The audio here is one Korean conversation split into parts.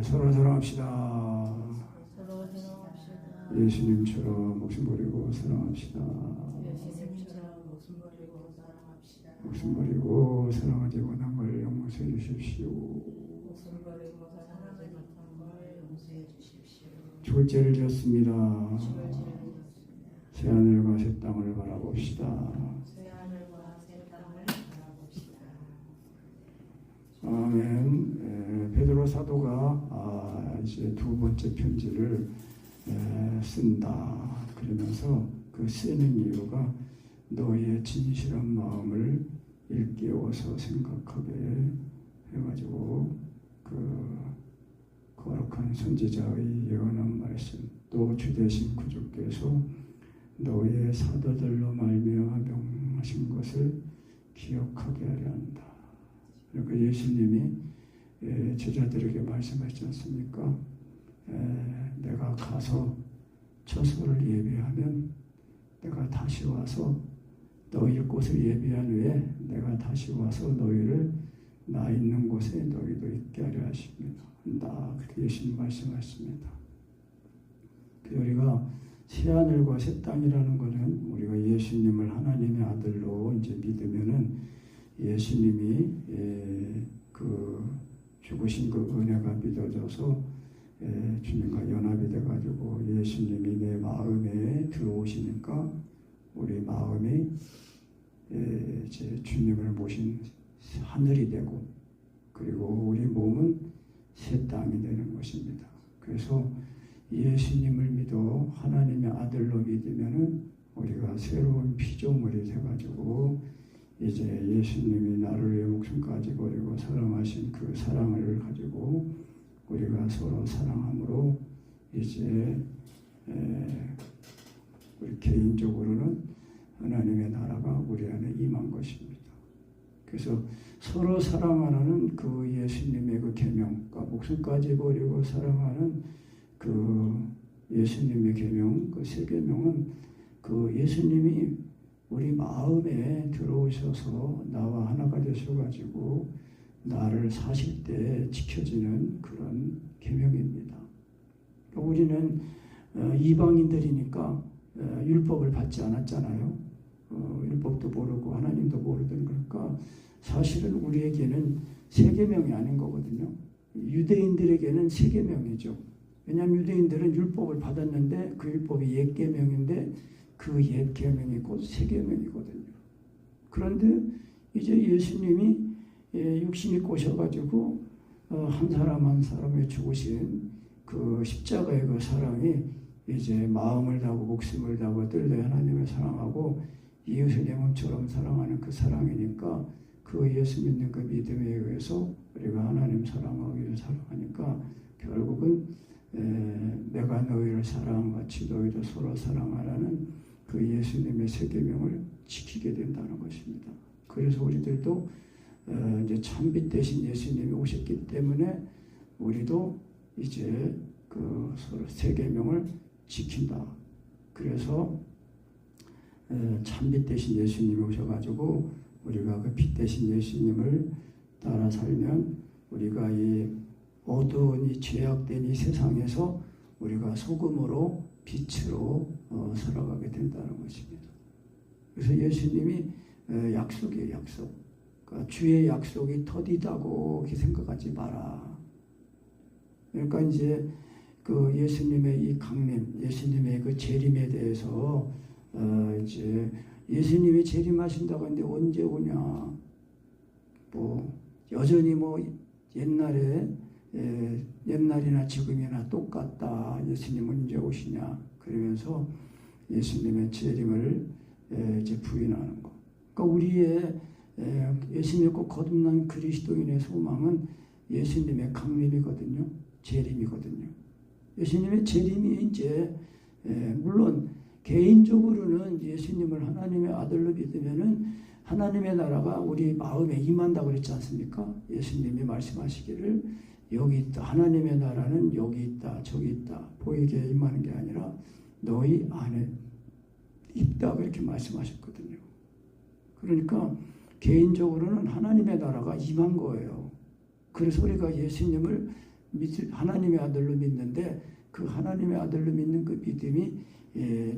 서로 사랑합시다. 서로 사랑합시다. 예수님처럼 목숨 버리고 사랑합시다. 예수님처럼 목숨 버리고 사랑합시다. 목숨 버리고 사랑하지 못한 걸 용서해 주십시오. 목숨 버리고 사랑하지 못한 걸 용서해 주십시오. 죽을 죄를 지었습니다. 죽을 죄를 지었습니다. 새하늘과 새 땅을 바라봅시다. 새하늘과 새 땅을 바라봅시다. 아멘. 베드로 사도가 이제 두 번째 편지를 쓴다. 그러면서 그 쓰는 이유가 너의 진실한 마음을 일깨워서 생각하게 해가지고 그 거룩한 선지자의 예언한 말씀, 또 주되신 구주께서 너의 사도들로 말미암아 명하신 것을 기억하게 하려 한다. 그러니까 예수님이 제자들에게 말씀하시지 않습니까? 내가 가서 처소를 예비하면 내가 다시 와서 너희 곳을 예비한 후에 내가 다시 와서 너희를 나 있는 곳에 너희도 있게 하려 하십니다. 한다. 그렇게 예수님 말씀하십니다. 우리가 새하늘과 새 땅이라는 것은 우리가 예수님을 하나님의 아들로 이제 믿으면은 예수님이 그 죽으신 그 은혜가 믿어져서 주님과 연합이 돼가지고 예수님이 내 마음에 들어오시니까 우리 마음이 이제 주님을 모신 하늘이 되고 그리고 우리 몸은 새 땅이 되는 것입니다. 그래서 예수님을 믿어 하나님의 아들로 믿으면은 우리가 새로운 피조물이 돼가지고 이제 예수님이 나를 위해 목숨까지 버리고 사랑하신 그 사랑을 가지고 우리가 서로 사랑함으로 이제 우리 개인적으로는 하나님의 나라가 우리 안에 임한 것입니다. 그래서 서로 사랑하는 그 예수님의 그 계명, 그러니까 목숨까지 버리고 사랑하는 그 예수님의 계명, 그 세 계명은 그 예수님이 우리 마음에 들어오셔서 나와 하나가 되셔가지고 나를 사실 때 지켜지는 그런 계명입니다. 우리는 이방인들이니까 율법을 받지 않았잖아요. 율법도 모르고 하나님도 모르던 그러니까 사실은 우리에게는 세 계명이 아닌 거거든요. 유대인들에게는 세 계명이죠. 왜냐하면 유대인들은 율법을 받았는데 그 율법이 옛 계명인데 그 옛 계명이 곧 새 계명이거든요. 그런데 이제 예수님이 육신 입고 오셔가지고 한 사람 한 사람의 죽으신 그 십자가의 그 사랑이 이제 마음을 다하고 목숨을 다하고 뜰 때 하나님을 사랑하고 이웃을 내 몸처럼 사랑하는 그 사랑이니까 그 예수 믿는 그 믿음에 의해서 우리가 하나님 사랑하기 위해서 사랑하니까 결국은 내가 너희를 사랑한 같이 너희도 서로 사랑하라는 그 예수님의 세 계명을 지키게 된다는 것입니다. 그래서 우리들도 이제 참빛 대신 예수님이 오셨기 때문에 우리도 이제 그 서로 세 계명을 지킨다. 그래서 참빛 대신 예수님이 오셔가지고 우리가 그 빛 대신 예수님을 따라 살면 우리가 이 어두운 이 죄악된 이 세상에서 우리가 소금으로 빛으로 살아가게 된다는 것입니다. 그래서 예수님이 약속이에요, 약속. 그러니까 주의 약속이 더디다고 이렇게 생각하지 마라. 그러니까 이제 그 예수님의 이 강림, 예수님의 그 재림에 대해서 이제 예수님이 재림하신다고 하는데 언제 오냐? 뭐 여전히 뭐 옛날이나 지금이나 똑같다. 예수님 언제 오시냐? 그러면서 예수님의 재림을 이제 부인하는 거. 그러니까 우리의 예수 믿고 거듭난 그리스도인의 소망은 예수님의 강림이거든요. 재림이거든요. 예수님의 재림이 이제 물론 개인적으로는 예수님을 하나님의 아들로 믿으면은 하나님의 나라가 우리 마음에 임한다고 그랬지 않습니까? 예수님이 말씀하시기를 여기 있다. 하나님의 나라는 여기 있다. 저기 있다. 보이게 임하는 게 아니라 너희 안에 있다. 그렇게 말씀하셨거든요. 그러니까 개인적으로는 하나님의 나라가 임한 거예요. 그래서 우리가 예수님을 하나님의 아들로 믿는데 그 하나님의 아들로 믿는 그 믿음이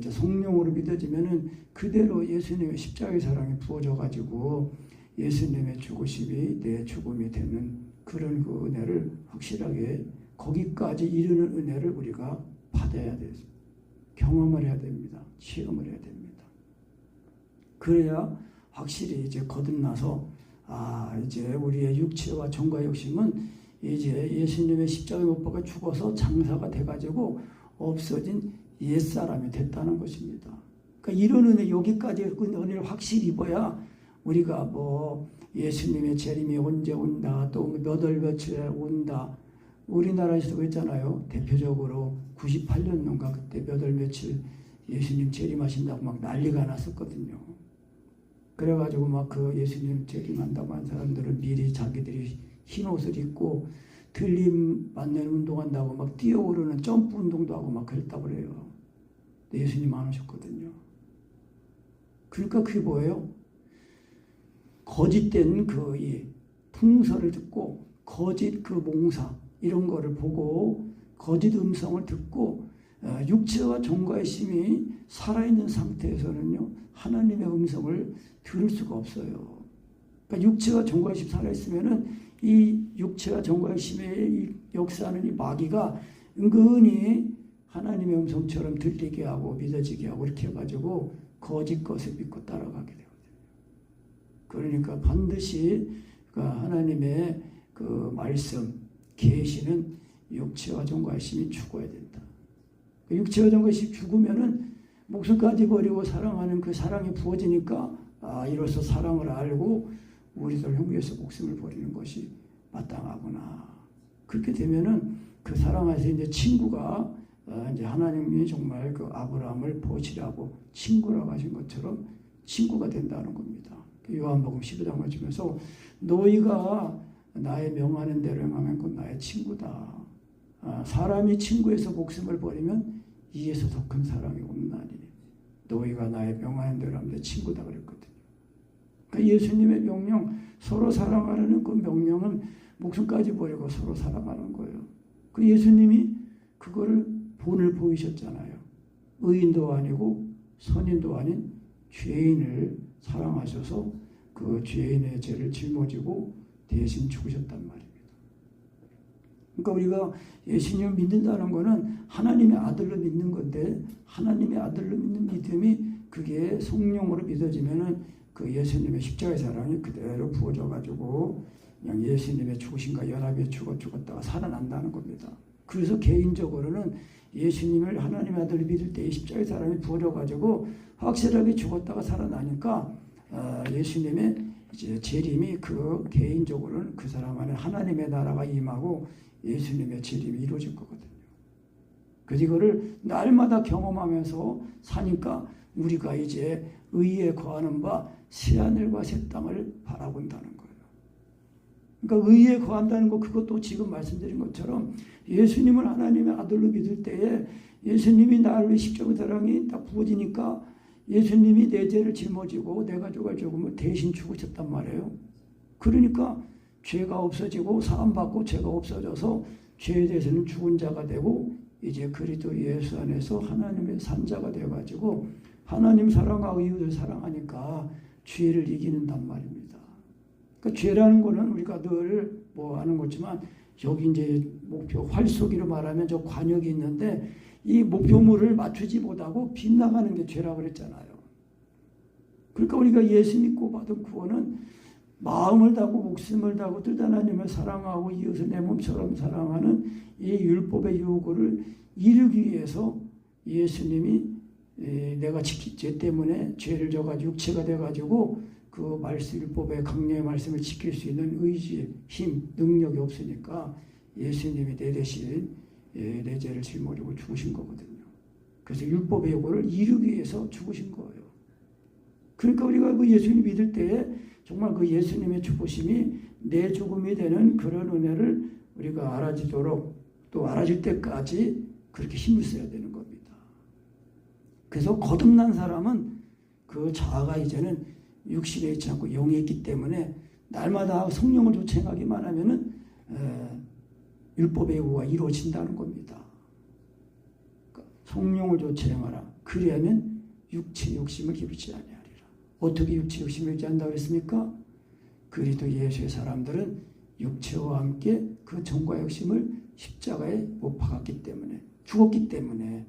성령으로 믿어지면은 그대로 예수님의 십자가의 사랑이 부어져 가지고 예수님의 죽으심이 내 죽음이 되는 그런 그 은혜를 확실하게 거기까지 이르는 은혜를 우리가 받아야 돼요. 경험을 해야 됩니다. 체험을 해야 됩니다. 그래야 확실히 이제 거듭나서 이제 우리의 육체와 정과 욕심은 이제 예수님의 십자가에 못 박아 죽어서 장사가 돼가지고 없어진 옛사람이 됐다는 것입니다. 그러니까 이런 은혜, 여기까지 은혜를 확실히 입어야 우리가 뭐 예수님의 재림이 언제 온다, 또 몇 월 며칠에 온다. 우리나라에서도 그랬잖아요. 대표적으로 98년인가 그때 몇 월 며칠 예수님 재림하신다고 막 난리가 났었거든요. 그래가지고 막 그 예수님 재림한다고 한 사람들은 미리 자기들이 흰 옷을 입고 들림 맞는 운동한다고 막 뛰어오르는 점프 운동도 하고 막 그랬다고 그래요. 예수님 안 오셨거든요. 그러니까 그게 뭐예요? 거짓된 그 풍설을 듣고 거짓 그 몽사 이런 거를 보고 거짓 음성을 듣고 육체와 정과의 심이 살아있는 상태에서는요 하나님의 음성을 들을 수가 없어요. 그러니까 육체와 정과의 심 살아있으면은 이 육체와 정과의 심의 역사하는 이 마귀가 은근히 하나님의 음성처럼 들리게 하고 믿어지게 하고 이렇게 해가지고 거짓 것을 믿고 따라가게 되거든요. 그러니까 반드시 하나님의 그 말씀, 계시는 육체와 정과의 심이 죽어야 된다. 육체와 정과의 심이 죽으면은 목숨까지 버리고 사랑하는 그 사랑이 부어지니까 이로써 사랑을 알고 우리들 형제에서 목숨을 버리는 것이 마땅하구나. 그렇게 되면은 그 사랑에서 이제 친구가 이제 하나님이 정말 그 아브라함을 보시라고 친구라고 하신 것처럼 친구가 된다는 겁니다. 요한복음 15장 말씀에서 너희가 나의 명하는 대로 행하면 곧 나의 친구다. 사람이 친구에서 목숨을 버리면 이에서 더 큰 사랑이 없나니 너희가 나의 명하는 대로 하면 내 친구다 그랬거든요. 그러니까 예수님의 명령 서로 사랑하라는 그 명령은 목숨까지 버리고 서로 사랑하는 거예요. 그 예수님이 그거를 본을 보이셨잖아요. 의인도 아니고 선인도 아닌 죄인을 사랑하셔서 그 죄인의 죄를 짊어지고 대신 죽으셨단 말입니다. 그러니까 우리가 예수님을 믿는다는 것은 하나님의 아들로 믿는 건데 하나님의 아들로 믿는 믿음이 그게 성령으로 믿어지면은 그 예수님의 십자가의 사랑이 그대로 부어져 가지고 그냥 예수님의 죽으심과 연합에 죽었다가 살아난다는 겁니다. 그래서 개인적으로는 예수님을 하나님의 아들로 믿을 때 십자가의 사랑이 부어져 가지고 확실하게 죽었다가 살아나니까 예수님의 이제 재림이 그 개인적으로는 그 사람 안에 하나님의 나라가 임하고 예수님의 재림이 이루어질 거거든요. 그래서 이거를 날마다 경험하면서 사니까 우리가 이제 의에 거하는 바 새하늘과 새 땅을 바라본다는 거예요. 그러니까 의에 거한다는 거 그것도 지금 말씀드린 것처럼 예수님을 하나님의 아들로 믿을 때에 예수님이 나를 위해 십자가 사랑이 딱 부어지니까 예수님이 내 죄를 짊어지고 내가 죽을 죽음을 대신 죽으셨단 말이에요. 그러니까 죄가 없어지고 사함받고 죄가 없어져서 죄에 대해서는 죽은 자가 되고 이제 그리스도 예수 안에서 하나님의 산자가 되어가지고 하나님 사랑하고 이웃을 사랑하니까 죄를 이기는단 말입니다. 그러니까 죄라는 거는 우리가 늘 뭐 아는 거지만 여기 이제 목표 활쏘기로 말하면 저 관역이 있는데 이 목표물을 맞추지 못하고 빗나가는 게 죄라고 그랬잖아요. 그러니까 우리가 예수 믿고 받은 구원은 마음을 다하고 목숨을 다하고 뜻 하나님을 사랑하고 이웃을 내 몸처럼 사랑하는 이 율법의 요구를 이루기 위해서 예수님이 내가 지킨 죄 때문에 죄를 져가지고 육체가 돼가지고 그 말씀 율법의 강령의 말씀을 지킬 수 있는 의지, 힘, 능력이 없으니까 예수님이 내 대신 내 죄를 짊어지고 죽으신 거거든요. 그래서 율법의 요구를 이루기 위해서 죽으신 거예요. 그러니까 우리가 그 예수님 믿을 때에 정말 그 예수님의 죽으심이 내 죽음이 되는 그런 은혜를 우리가 알아지도록 또 알아질 때까지 그렇게 힘을 써야 되는 겁니다. 그래서 거듭난 사람은 그 자아가 이제는 육신에 있지 않고 영에 있기 때문에 날마다 성령을 조청하기만 하면은 율법의 요구가 이루어진다는 겁니다. 그러니까 성령을 조체행하라. 그리하면 육체 욕심을 기울지 아니하리라. 어떻게 육체 욕심을 유지한다고 그랬습니까? 그리스도 예수의 사람들은 육체와 함께 그 정과 욕심을 십자가에 못 박았기 때문에, 죽었기 때문에,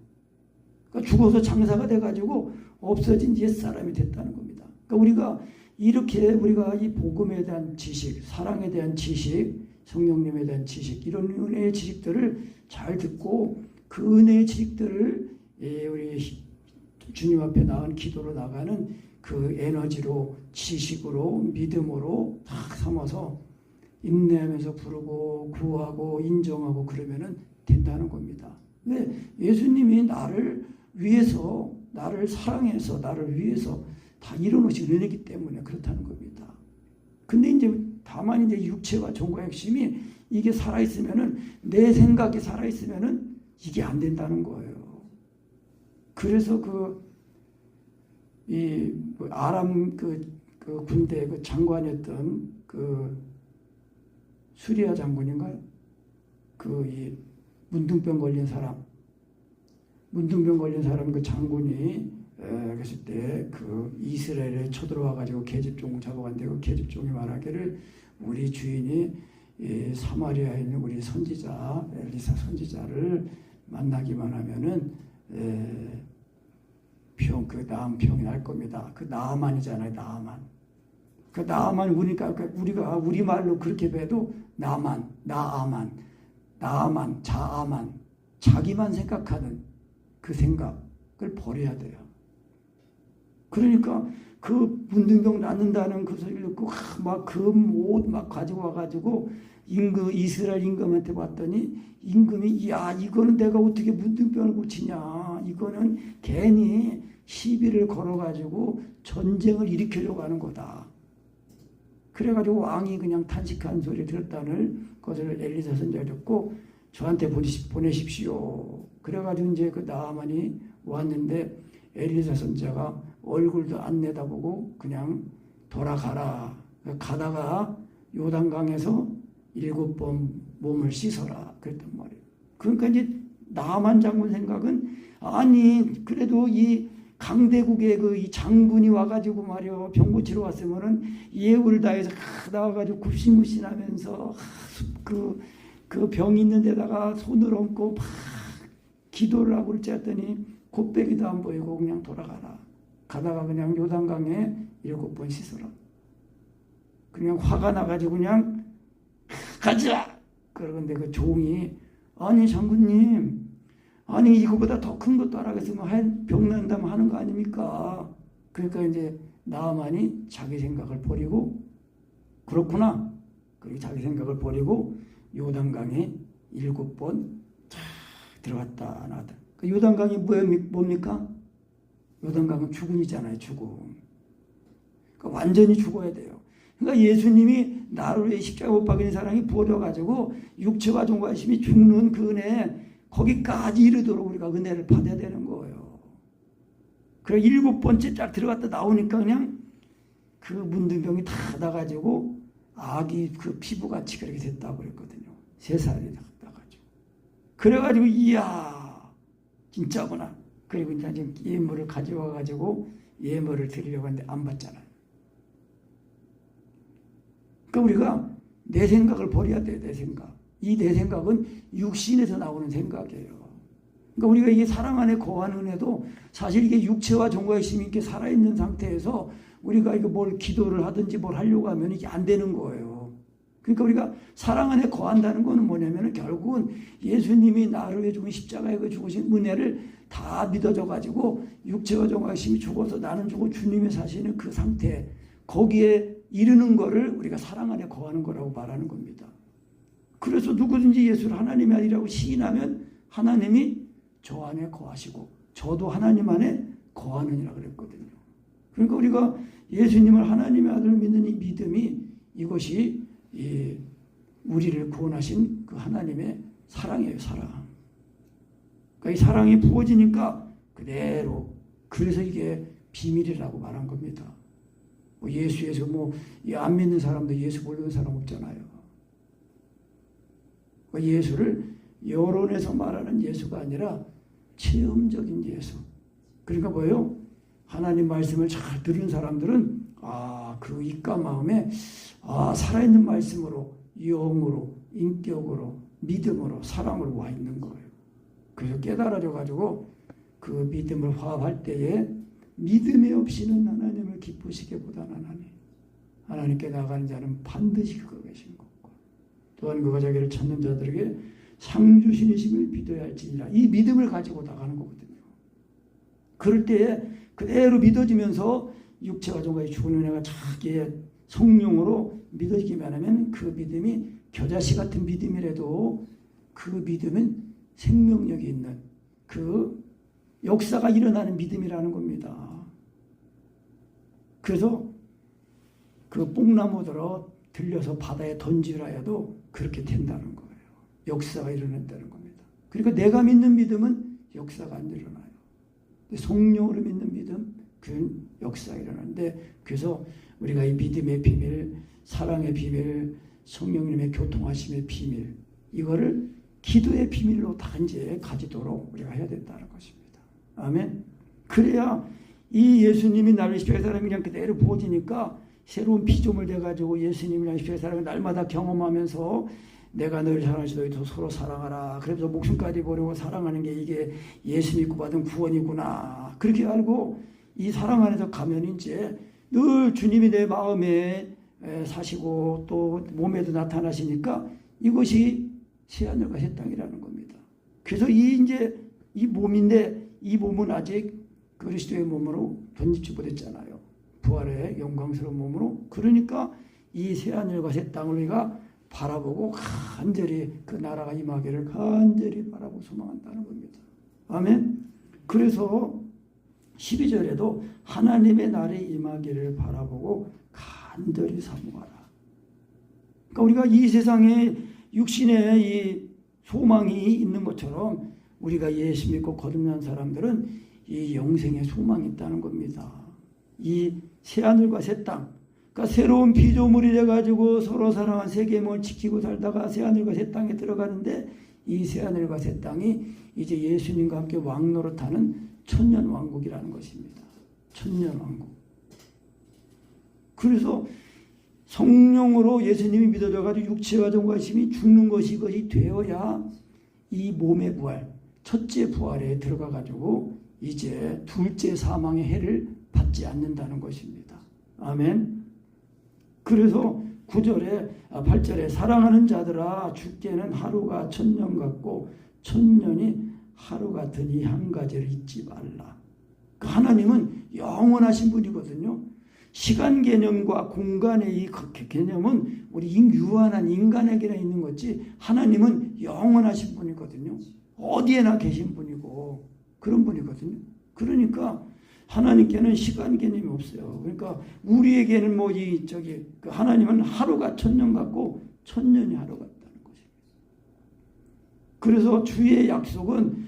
그러니까 죽어서 장사가 돼가지고 없어진 옛사람이 됐다는 겁니다. 그러니까 우리가 이렇게 우리가 이 복음에 대한 지식, 사랑에 대한 지식, 성령님에 대한 지식, 이런 은혜의 지식들을 잘 듣고 그 은혜의 지식들을 우리 주님 앞에 나간 기도로 나가는 그 에너지로, 지식으로, 믿음으로 딱 삼아서 인내하면서 부르고 구하고 인정하고 그러면은 된다는 겁니다. 근데 예수님이 나를 위해서, 나를 사랑해서, 나를 위해서 다 이뤄놓으신 은혜이기 때문에 그렇다는 겁니다. 근데 이제 다만 이제 육체와 종과 욕심이 이게 살아있으면은, 내 생각이 살아있으면은 이게 안 된다는 거예요. 그래서 아람 그 군대 그 장관이었던 그 수리아 장군인가요? 이 문둥병 걸린 사람 그 장군이 그랬을 때 그 이스라엘에 쳐들어와 가지고 계집종 잡아간데 그 계집종이 말하기를 우리 주인이 사마리아에 있는 우리 선지자 엘리사 선지자를 만나기만 하면은 그 나암 병이 날 겁니다. 그 나아만이잖아요. 나아만 우리가 우리말로 그렇게 배도 나아만, 자아만, 자기만 생각하는 그 생각을 버려야 돼요. 그러니까 그 문둥병 낫는다는 그 소리를 듣고 막 금 옷 막 가지고 와가지고 이스라엘 임금한테 봤더니 임금이 야 이거는 내가 어떻게 문둥병을 고치냐, 이거는 괜히 시비를 걸어가지고 전쟁을 일으키려고 하는 거다. 그래가지고 왕이 그냥 탄식한 소리 들었다는 것을 엘리사 선지자가 듣고 저한테 보내십시오. 그래가지고 이제 그 나아만이 왔는데 엘리사 선지자가 얼굴도 안 내다보고 그냥 돌아가라. 가다가 요단강에서 7번 몸을 씻어라 그랬단 말이에요. 그러니까 이제 나아만 장군 생각은 아니 그래도 이 강대국의 이 장군이 와가지고 말이야 병 고치러 왔으면은 예우를 다해서 나와가지고 굽신굽신하면서 그 병 있는 데다가 손을 얹고 막 기도를 하고 그랬지 했더니 곱빼기도 안 보이고 그냥 돌아가라. 가다가 그냥 요단강에 7번 씻어라. 그냥 화가 나가지고 그냥 가자. 그러는데 그 종이 아니 장군님, 아니 이거보다 더 큰 것도 안 하겠으면 병 난다면 하는 거 아닙니까? 그러니까 이제 나아만이 자기 생각을 버리고 그렇구나. 그리고 자기 생각을 버리고 요단강에 7번 쫙 들어갔다 나왔다. 그 요단강이 뭡니까? 요단강은 죽음이잖아요. 죽음. 그러니까 완전히 죽어야 돼요. 그러니까 예수님이 나를 위해 십자가 못 박힌 사랑이 부어져가지고 육체와 종과 심이 죽는 그 은혜 거기까지 이르도록 우리가 은혜를 받아야 되는 거예요. 그래 7번째 쫙 들어갔다 나오니까 그냥 그 문둥병이 다 나가지고 아기 그 피부같이 그렇게 됐다고 그랬거든요. 3살이 나가지고. 그래가지고 이야 진짜구나. 그리고 이제 지금 예물을 가져와가지고 예물을 드리려고 하는데 안 받잖아요. 그러니까 우리가 내 생각을 버려야 돼요. 내 생각. 이 내 생각은 육신에서 나오는 생각이에요. 그러니까 우리가 이게 사랑 안에 거하는 은혜도 사실 이게 육체와 종과 욕심이 이렇게 살아있는 상태에서 우리가 이거 뭘 기도를 하든지 뭘 하려고 하면 이게 안 되는 거예요. 그러니까 우리가 사랑 안에 거한다는 거는 뭐냐면 결국은 예수님이 나를 위해 죽은 십자가에 그 죽으신 은혜를 다 믿어져 가지고 육체와 종과 욕심이 죽어서 나는 죽고 주님이 사시는 그 상태 거기에 이르는 거를 우리가 사랑 안에 거하는 거라고 말하는 겁니다. 그래서 누구든지 예수를 하나님의 아들이라고 시인하면 하나님이 저 안에 거하시고 저도 하나님 안에 거하느니라 그랬거든요. 그러니까 우리가 예수님을 하나님의 아들을 믿는 이 믿음이 이것이 우리를 구원하신 그 하나님의 사랑이에요. 사랑. 그러니까 이 사랑이 부어지니까 그대로 그래서 이게 비밀이라고 말한 겁니다. 예수에서 안 믿는 사람도 예수 모르는 사람 없잖아요. 예수를 여론에서 말하는 예수가 아니라 체험적인 예수. 그러니까 뭐예요? 하나님 말씀을 잘 들은 사람들은 그 입과 마음에 살아있는 말씀으로, 영으로, 인격으로, 믿음으로, 사랑으로 와 있는 거예요. 그래서 깨달아져 가지고 그 믿음을 화합할 때에 믿음이 없이는 하나님을 기쁘시게 못하는 하나님께 나가는 자는 반드시 그거 계신 거고, 또한 그가 자기를 찾는 자들에게 상 주시심을 믿어야 할지니라. 이 믿음을 가지고 나가는 거거든요. 그럴 때에 그대로 믿어지면서 육체가 정말 죽은 은혜가 자기의 성령으로 믿어지기만 하면 그 믿음이 겨자씨 같은 믿음이라도 그 믿음은 생명력이 있는 그 역사가 일어나는 믿음이라는 겁니다. 그래서 그 뽕나무들어 들려서 바다에 던지라 해도 그렇게 된다는 거예요. 역사가 일어난다는 겁니다. 그러니까 내가 믿는 믿음은 역사가 안 일어나요. 성령으로 믿는 믿음, 그 역사가 일어나는데, 그래서 우리가 이 믿음의 비밀, 사랑의 비밀, 성령님의 교통하심의 비밀, 이거를 기도의 비밀로 다 이제 가지도록 우리가 해야 된다는 것입니다. 아멘. 그래야 이 예수님이 나를 십자가의 사람이 그냥 그대로 부어지니까 새로운 피조물 돼가지고 예수님이랑 십자가의 사람을 날마다 경험하면서 내가 너를 사랑하시 너희도 서로 사랑하라. 그래서 목숨까지 버리고 사랑하는 게 이게 예수 믿고 받은 구원이구나. 그렇게 알고 이 사랑 안에서 가면 이제 늘 주님이 내 마음에 사시고 또 몸에도 나타나시니까 이것이 새하늘과 새 땅이라는 겁니다. 그래서 이제 이 몸인데 이 몸은 아직 그리스도의 몸으로 던지지 못했잖아요. 부활의 영광스러운 몸으로. 그러니까 이 새하늘과 새 땅을 우리가 바라보고 간절히 그 나라가 임하기를 간절히 바라고 소망한다는 겁니다. 아멘. 그래서 12절에도 하나님의 날이 임하기를 바라보고 간절히 사모하라. 그러니까 우리가 이 세상에 육신의 이 소망이 있는 것처럼 우리가 예수 믿고 거듭난 사람들은 이 영생의 소망이 있다는 겁니다. 이 새하늘과 새 땅, 그러니까 새로운 피조물이 돼가지고 서로 사랑한 새 계명을 지키고 살다가 새하늘과 새 땅에 들어가는데, 이 새하늘과 새 땅이 이제 예수님과 함께 왕노릇하는 천년왕국이라는 것입니다. 천년왕국. 그래서 성령으로 예수님이 믿어져가지고 육체와 정과 심이 죽는 것이 이것이 되어야 이 몸의 부활, 첫째 부활에 들어가가지고 이제 둘째 사망의 해를 받지 않는다는 것입니다. 아멘. 그래서 8절에 사랑하는 자들아 죽게는 하루가 천년 같고 천년이 하루 같은 이 한 가지를 잊지 말라. 하나님은 영원하신 분이거든요. 시간 개념과 공간의 이 개념은 우리 유한한 인간에게나 있는 거지, 하나님은 영원하신 분이거든요. 어디에나 계신 분이고 그런 분이거든요. 그러니까 하나님께는 시간 개념이 없어요. 그러니까 우리에게는 하나님은 하루가 천년 같고 천년이 하루 같다는 것입니다. 그래서 주의 약속은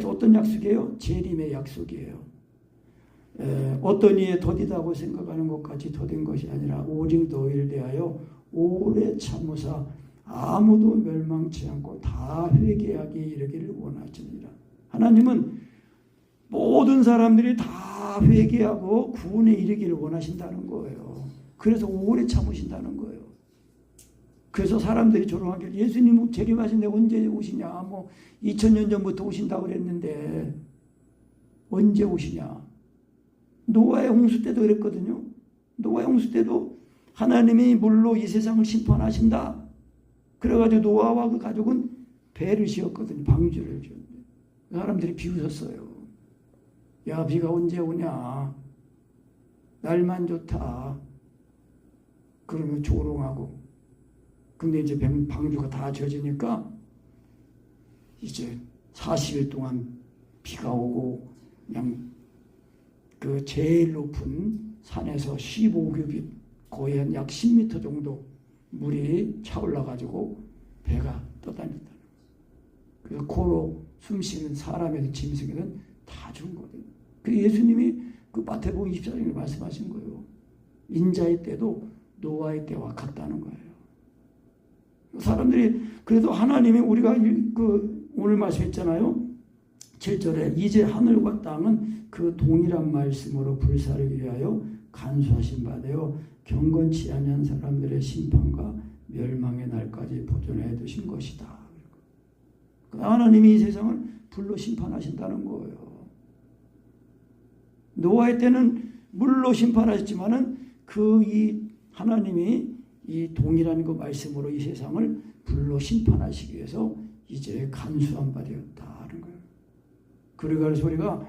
어떤 약속이에요? 재림의 약속이에요. 어떤 이에 더디다고 생각하는 것까지 더딘 것이 아니라 오직 너희를 대하여 오래 참으사 아무도 멸망치 않고 다 회개하기 이르기를 원하시니라. 하나님은 모든 사람들이 다 회개하고 구원에 이르기를 원하신다는 거예요. 그래서 오래 참으신다는 거예요. 그래서 사람들이 조롱하길 예수님 재림하신데 언제 오시냐, 2000년 전부터 오신다고 그랬는데 언제 오시냐. 노아의 홍수 때도 그랬거든요. 노아의 홍수 때도 하나님이 물로 이 세상을 심판하신다. 그래가지고 노아와 그 가족은 배를 지었거든요. 방주를 지었는데 사람들이 비웃었어요. 야, 비가 언제 오냐. 날만 좋다. 그러면 조롱하고. 근데 이제 방주가 다 젖으니까 이제 40일 동안 비가 오고 그냥 그 제일 높은 산에서 15규빗 거의 한 약 10m 정도 물이 차올라가지고 배가 떠다닌다는 거예요. 그래서 코로 숨쉬는 사람에든 짐승에든 다 죽은 거거든요. 그래서 예수님이 그 마태복음 24장에 말씀하신 거예요. 인자의 때도 노아의 때와 같다는 거예요. 사람들이 그래도 하나님이 우리가 오늘 말씀했잖아요. 7절에 이제 하늘과 땅은 그 동일한 말씀으로 불사르기 위하여 간수하신 바 되어 경건치 아니한 사람들의 심판과 멸망의 날까지 보존해 두신 것이다. 하나님이 이 세상을 불로 심판하신다는 거예요. 노아의 때는 물로 심판하셨지만은 하나님이 이 동일한 그 말씀으로 이 세상을 불로 심판하시기 위해서 이제 간수한 바 되었다는 거예요. 그래서 우리가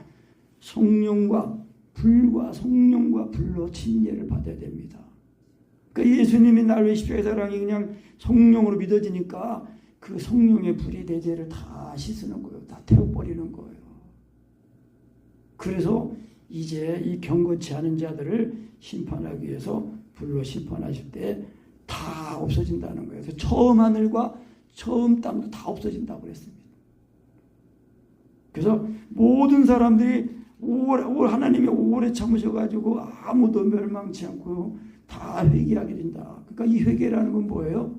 성령과 불로 침례를 받아야 됩니다. 그러니까 예수님이 나를 위해 십자가의 사랑이 그냥 성령으로 믿어지니까 그 성령의 불이 내 죄를 다 씻는 거예요. 다 태워버리는 거예요. 그래서 이제 이 경건치 않은 자들을 심판하기 위해서 불로 심판하실 때 다 없어진다는 거예요. 그래서 처음 하늘과 처음 땅도 다 없어진다고 그랬습니다. 그래서 모든 사람들이 하나님이 오래 참으셔가지고 아무도 멸망치 않고 다 회개하게 된다. 그러니까 이 회개라는 건 뭐예요?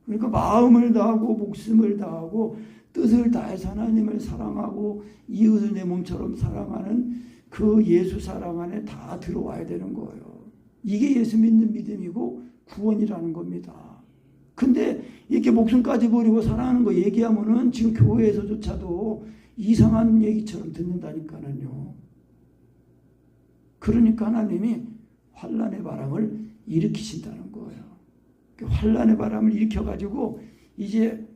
그러니까 마음을 다하고 목숨을 다하고 뜻을 다해서 하나님을 사랑하고 이웃을 내 몸처럼 사랑하는 그 예수 사랑 안에 다 들어와야 되는 거예요. 이게 예수 믿는 믿음이고 구원이라는 겁니다. 근데 이렇게 목숨까지 버리고 사랑하는 거 얘기하면은 지금 교회에서조차도 이상한 얘기처럼 듣는다니까는요. 그러니까 하나님이 환난의 바람을 일으키신다는 거예요. 환난의 바람을 일으켜가지고 이제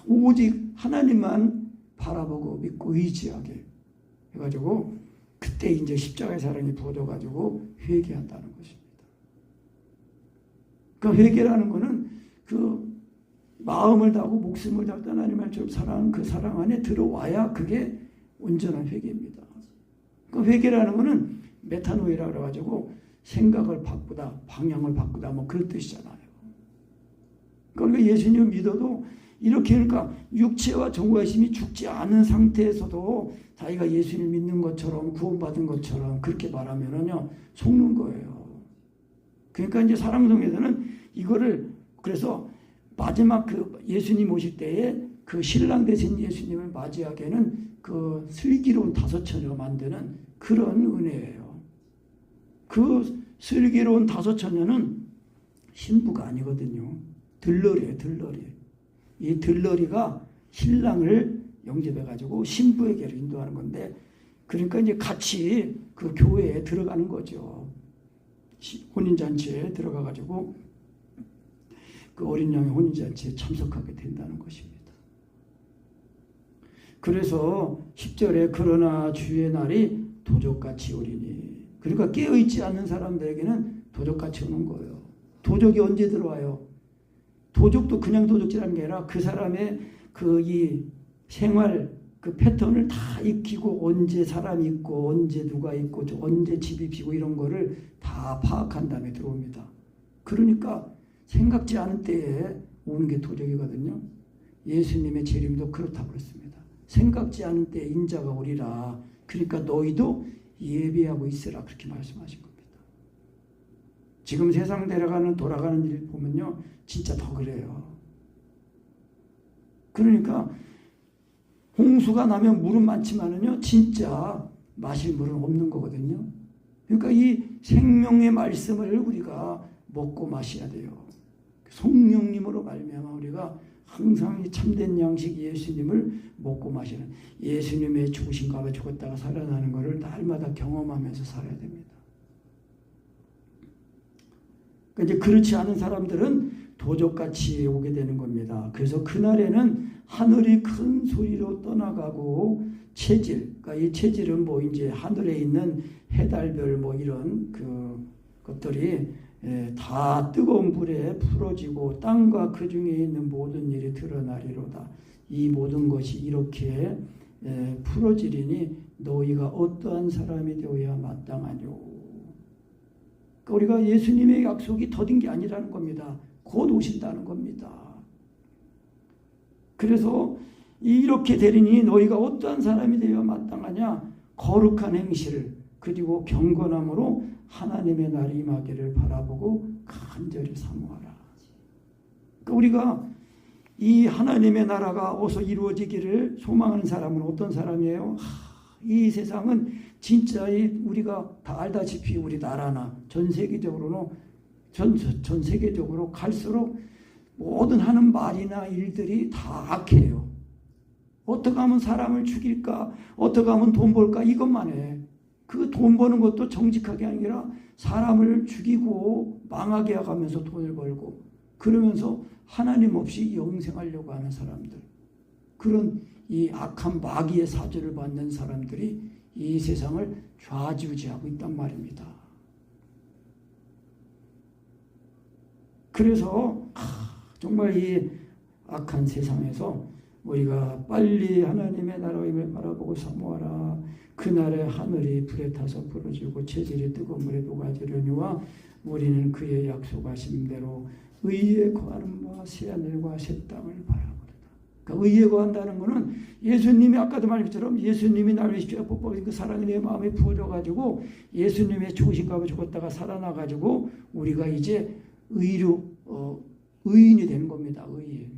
오직 하나님만 바라보고 믿고 의지하게 해가지고 그때 이제 십자가의 사랑이 부어져가지고 회개한다는 것입니다. 그 회개라는 거는 그 마음을 다하고 목숨을 다하고 하나님을 좀 사랑하는 그 사랑 안에 들어와야 그게 온전한 회개입니다. 그 회개라는 거는 메타노이라 그래가지고 생각을 바꾸다, 방향을 바꾸다 뭐 그런 뜻이잖아요. 그러니까 예수님을 믿어도 이렇게 그러니까 육체와 정과의 힘이 죽지 않은 상태에서도 자기가 예수님을 믿는 것처럼 구원받은 것처럼 그렇게 말하면은요 속는 거예요. 그러니까 이제 사랑성에서는 이거를 그래서 마지막 그 예수님 오실 때에 그 신랑 되신 예수님을 맞이하기에는 그 슬기로운 다섯처녀 만드는 그런 은혜예요. 그 슬기로운 다섯처녀는 신부가 아니거든요. 들러리예요, 들러리. 이 들러리가 신랑을 영접해가지고 신부에게로 인도하는 건데, 그러니까 이제 같이 그 교회에 들어가는 거죠. 혼인잔치에 들어가가지고 그 어린 양의 혼인잔치에 참석하게 된다는 것입니다. 그래서 10절에 그러나 주의 날이 도적같이 오리니, 그러니까 깨어있지 않는 사람들에게는 도적같이 오는 거예요. 도적이 언제 들어와요? 도적도 그냥 도적질하는 게 아니라 그 사람의 그 이 생활 그 패턴을 다 익히고 언제 사람이 있고 언제 누가 있고 언제 집이 비고 이런 거를 다 파악한 다음에 들어옵니다. 그러니까 생각지 않은 때에 오는 게 도적이거든요. 예수님의 재림도 그렇다고 그랬습니다. 생각지 않은 때에 인자가 오리라. 그러니까 너희도 예비하고 있으라 그렇게 말씀하신 겁니다. 지금 세상 돌아가는 일 보면요 진짜 더 그래요. 그러니까 홍수가 나면 물은 많지만은요 진짜 마실 물은 없는 거거든요. 그러니까 이 생명의 말씀을 우리가 먹고 마셔야 돼요. 성령님으로 말미암아 우리가 항상 이 참된 양식 예수님을 먹고 마시는, 예수님의 죽으신 가운데 죽었다가 살아나는 것을 날마다 경험하면서 살아야 됩니다. 그러니까 이제 그렇지 않은 사람들은 도적같이 오게 되는 겁니다. 그래서 그날에는 하늘이 큰 소리로 떠나가고 체질, 그러니까 이 체질은 뭐 이제 하늘에 있는 해달별 뭐 이런 그 것들이 다 뜨거운 불에 풀어지고 땅과 그 중에 있는 모든 일이 드러나리로다. 이 모든 것이 이렇게 풀어지리니 너희가 어떠한 사람이 되어야 마땅하뇨. 그러니까 우리가 예수님의 약속이 더딘 게 아니라는 겁니다. 곧 오신다는 겁니다. 그래서 이렇게 되리니 너희가 어떠한 사람이 되어야 마땅하냐. 거룩한 행실 그리고 경건함으로 하나님의 날이 임하기를 바라보고 간절히 사모하라. 그러니까 우리가 이 하나님의 나라가 어서 이루어지기를 소망하는 사람은 어떤 사람이에요? 이 세상은 진짜 우리가 다 알다시피 우리 나라나 전 세계적으로 갈수록 모든 하는 말이나 일들이 다 악해요. 어떻게 하면 사람을 죽일까? 어떻게 하면 돈 벌까? 이것만 해. 그 돈 버는 것도 정직하게 아니라 사람을 죽이고 망하게 해가면서 돈을 벌고 그러면서 하나님 없이 영생하려고 하는 사람들, 그런 이 악한 마귀의 사주를 받는 사람들이 이 세상을 좌지우지하고 있단 말입니다. 그래서 정말 이 악한 세상에서 우리가 빨리 하나님의 나라를 바라보고 사모하라. 그날에 하늘이 불에 타서 부러지고 체질이 뜨거운 물에 녹아지려니와 우리는 그의 약속하신 대로 의에 거하는 바 새하늘과 새 땅을 바라보리라. 그러니까 의에 거한다는 것은 예수님이 아까도 말했처럼 예수님이 나를 십자가에 못 박으신 그 사랑이 내 마음에 부어져 가지고 예수님의 죽으신가 봐 죽었다가 살아나 가지고 우리가 이제 의인이 되는 겁니다. 의인.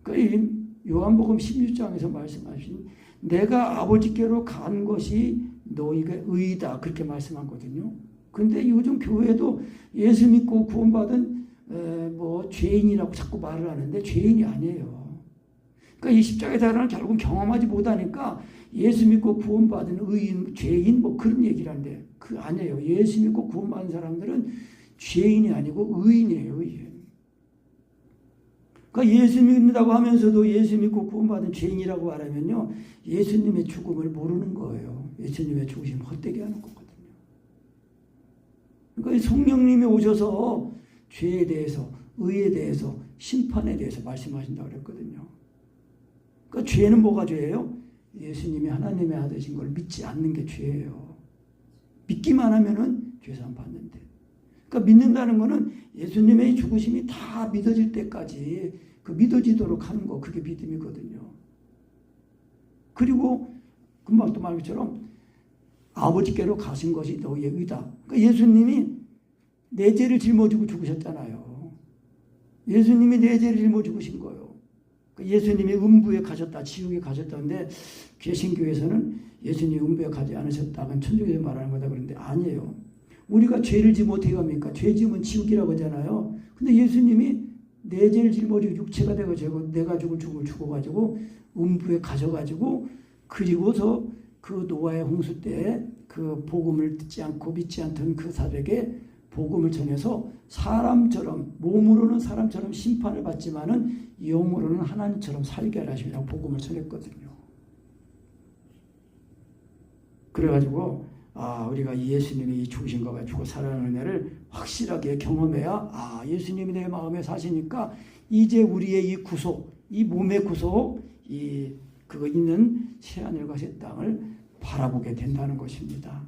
그러니까 요한복음 16장에서 말씀하신 내가 아버지께로 간 것이 너희가 의이다 그렇게 말씀하거든요. 근데 요즘 교회도 예수 믿고 구원받은 죄인이라고 자꾸 말을 하는데 죄인이 아니에요. 그러니까 이 십자가의 사랑을 결국은 경험하지 못하니까 예수 믿고 구원받은 의인, 죄인 그런 얘기를 하는데 그 아니에요. 예수 믿고 구원받은 사람들은 죄인이 아니고 의인이에요. 의인. 그러니까 예수 믿는다고 하면서도 예수 믿고 구원받은 죄인이라고 말하면요, 예수님의 죽음을 모르는 거예요. 예수님의 죽으심을 헛되게 하는 거거든요. 그러니까 성령님이 오셔서 죄에 대해서, 의에 대해서, 심판에 대해서 말씀하신다고 그랬거든요. 그러니까 죄는 뭐가 죄예요? 예수님이 하나님의 아들이신 걸 믿지 않는 게 죄예요. 믿기만 하면은 죄사함 받는데. 그러니까 믿는다는 것은 예수님의 죽으심이 다 믿어질 때까지 그 믿어지도록 하는 거, 그게 믿음이거든요. 그리고 금방 또 말한 것처럼 아버지께로 가신 것이 너희의 의다. 그러니까 예수님이 내 죄를 짊어지고 죽으셨잖아요. 예수님이 내 죄를 짊어 죽으신 거예요. 그러니까 예수님이 음부에 가셨다, 지옥에 가셨다는데 개신교에서는 예수님이 음부에 가지 않으셨다면 천국에서 말하는 거다 그러는데 아니에요. 우리가 죄를 지면 어떻게 합니까? 죄 지으면 지옥이라고 하잖아요. 근데 예수님이 내 죄를 짊어지고 육체가 되고 내가 죽을 죽음을 죽어가지고 음부에 가셔가지고 그리고서 그 노아의 홍수 때 그 복음을 듣지 않고 믿지 않던 그 사람에게 복음을 전해서 사람처럼, 몸으로는 사람처럼 심판을 받지만은 영으로는 하나님처럼 살게 하시려고 복음을 전했거든요. 그래가지고 우리가 예수님이 죽으신 거 가지고 살아나는 은혜를 확실하게 경험해야 예수님이 내 마음에 사시니까 이제 우리의 이 구속, 이 몸의 구속, 그거 있는 새하늘과 새 땅을 바라보게 된다는 것입니다.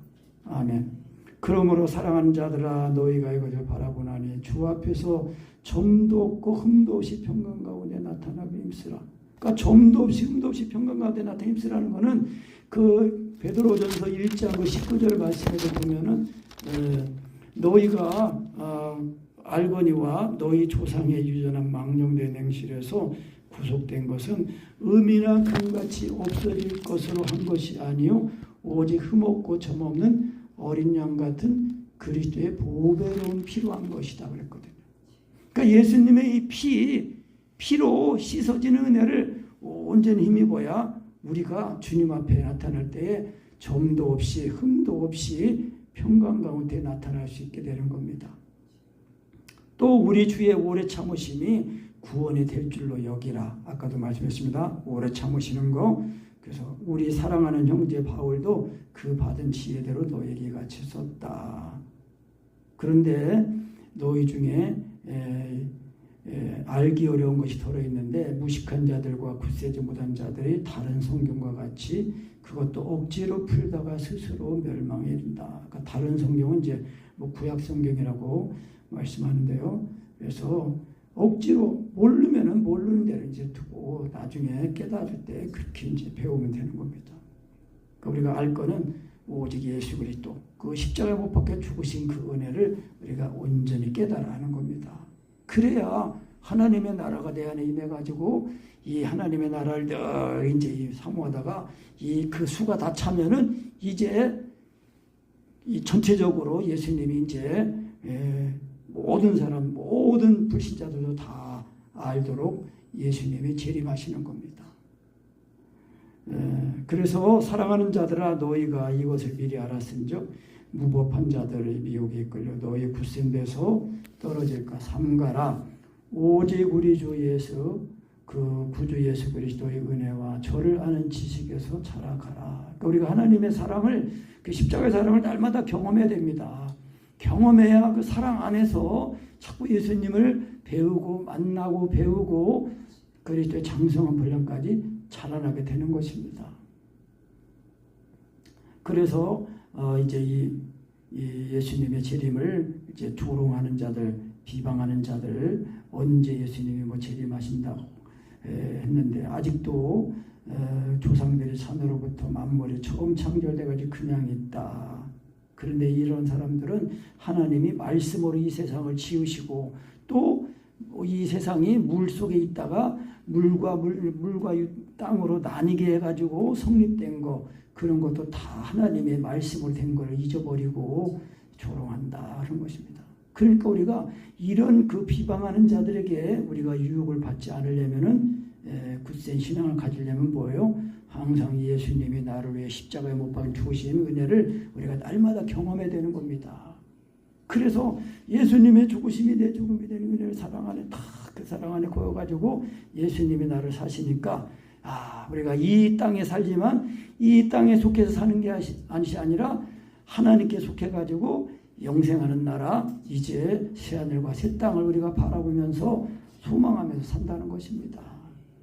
아멘. 그러므로 사랑하는 자들아 너희가 이것을 바라보나니 주 앞에서 점도 없고 흠도 없이 평강 가운데 나타나고 힘쓰라. 그러니까 점도 없이 흠도 없이 평강 가운데 나타나 힘쓰라는 것은 그 베드로전서 1장 19절 말씀에서 보면은 너희가 알거니와 너희 조상의 유전한 망령된 행실에서 구속된 것은 음이나 금같이 없어질 것으로 한 것이 아니요 오직 흠없고 점없는 어린 양 같은 그리스도의 보배로운 피로 한 것이다 그랬거든요. 그러니까 예수님의 이 피로 씻어지는 은혜를 온전히 힘입어야 우리가 주님 앞에 나타날 때에 점도 없이 흠도 없이 평강 가운데 나타날 수 있게 되는 겁니다. 또 우리 주의 오래 참으심이 구원이 될 줄로 여기라. 아까도 말씀했습니다. 오래 참으시는 거. 그래서 우리 사랑하는 형제 바울도 그 받은 지혜대로 너에게 같이 썼다. 그런데 너희 중에 알기 어려운 것이 들어있는데 무식한 자들과 굳세지 못한 자들이 다른 성경과 같이 그것도 억지로 풀다가 스스로 멸망에 이른다. 그러니까 다른 성경은 이제 구약 성경이라고 말씀하는데요. 그래서 억지로 모르면은 모르는 대로 이제 두고 나중에 깨달을 때 그렇게 이제 배우면 되는 겁니다. 그러니까 우리가 알 거는 오직 예수 그리스도 그 십자가에 못 박혀 죽으신 그 은혜를 우리가 온전히 깨달아 하는 겁니다. 그래야 하나님의 나라가 내 안에 임해가지고 이 하나님의 나라를 늘 이제 사모하다가 그 수가 다 차면은 이제 이 전체적으로 예수님이 이제 모든 사람, 모든 불신자들도 다 알도록 예수님이 재림하시는 겁니다. 그래서 사랑하는 자들아 너희가 이것을 미리 알았은즉 무법한 자들의 미혹에 이끌려 너희 굳센 데서 떨어질까 삼가라. 오직 우리 주 예수 그 구주 예수 그리스도의 은혜와 저를 아는 지식에서 자라가라. 그러니까 우리가 하나님의 사랑을 그 십자가의 사랑을 날마다 경험해야 됩니다. 경험해야 그 사랑 안에서 자꾸 예수님을 배우고 만나고 배우고 그리스도의 장성한 분량까지 자라나게 되는 것입니다. 그래서 이제 이 예수님의 재림을 이제 조롱하는 자들, 비방하는 자들 언제 예수님이 뭐 재림하신다고 했는데 아직도 조상들이 산으로부터 만물이 처음 창조돼가지고 그냥 있다. 그런데 이런 사람들은 하나님이 말씀으로 이 세상을 지으시고 또 이 세상이 물 속에 있다가 물과 땅으로 나뉘게 해가지고 성립된 거 그런 것도 다 하나님의 말씀으로 된 걸 잊어버리고 조롱한다 하는 것입니다. 그러니까 우리가 이런 그 비방하는 자들에게 우리가 유혹을 받지 않으려면은 굳센 신앙을 가지려면 뭐예요? 항상 예수님이 나를 위해 십자가에 못 박혀 죽으신 은혜를 우리가 날마다 경험해야 되는 겁니다. 그래서 예수님의 죽으심이 내 죽음이 되는 은혜를 사랑 안에 다 그 사랑 안에 고여가지고 예수님이 나를 사시니까 우리가 이 땅에 살지만 이 땅에 속해서 사는 게 아니라 하나님께 속해가지고 영생하는 나라 이제 새하늘과 새 땅을 우리가 바라보면서 소망하면서 산다는 것입니다.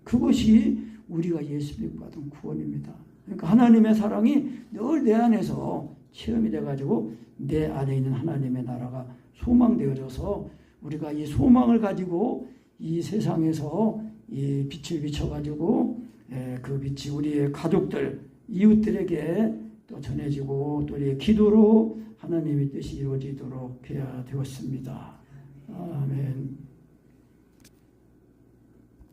그것이 우리가 예수 믿고 받은 구원입니다. 그러니까 하나님의 사랑이 늘 내 안에서 체험이 돼가지고 내 안에 있는 하나님의 나라가 소망되어져서 우리가 이 소망을 가지고 이 세상에서 이 빛을 비춰가지고 그 빛이 우리의 가족들, 이웃들에게 또 전해지고 또 우리의 기도로 하나님의 뜻이 이루어지도록 해야 되었습니다. 아멘.